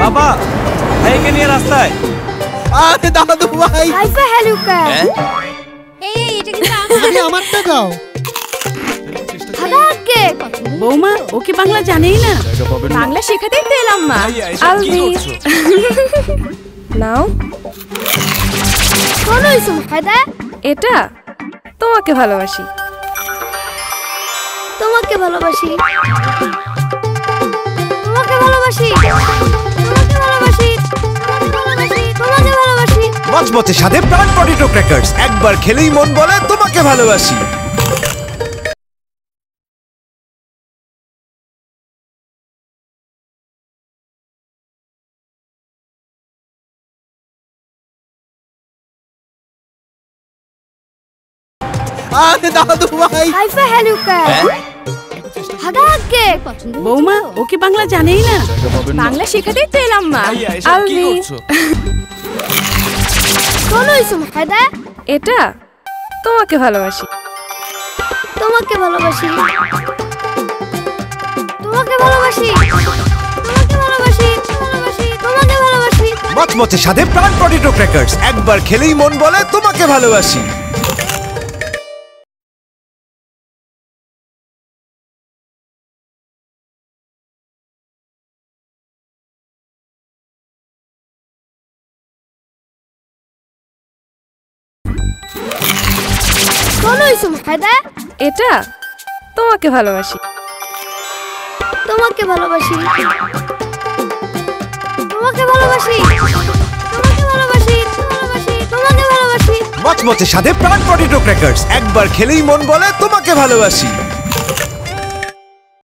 বাবা ভাইকে নিয়ে রাস্তায়। আরে দাদু ভাই হাইফা হেলুকা এই এটা কিন্তু আমারটা দাও। হাদাকে বৌমা ওকে বাংলা জানেই না। বাংলা শেখাতেই তো এলাম মা। আলবি নাও কোন ইসম হাদা এটা তোমাকে ভালোবাসি। তোমাকে ভালোবাসি তোমাকে ভালোবাসি তোমাকে ভালোবাসি তোমাকে ভালোবাসি। মচমচে স্বাদে প্রাণ পটেটো ক্র্যাকার্স, একবার খেলেই মন বলে তোমাকে ভালোবাসি। আরে দাদু ভাই হাইফা হেলুকা হাদাকে বৌমা ওকে বাংলা জানেই না। বাংলা শেখাতেই তো এলাম মা। আলবি কোন ইসম হাদা এটা তোমাকে ভালোবাসি। তোমাকে ভালোবাসি তোমাকে ভালোবাসি তোমাকে ভালোবাসি তোমাকে ভালোবাসি। মচমচে স্বাদে প্রাণ পটেটো ক্র্যাকার্স, একবার খেলেই মন বলে তোমাকে ভালোবাসি। কোন ইসম হাদা এটা তোমাকে ভালোবাসি। তোমাকে ভালোবাসি তোমাকে ভালোবাসি তোমাকে ভালোবাসি মচমচে স্বাদে প্রাণ পটেটো ক্র্যাকার্স, একবার খেলেই মন বলে তোমাকে ভালোবাসি।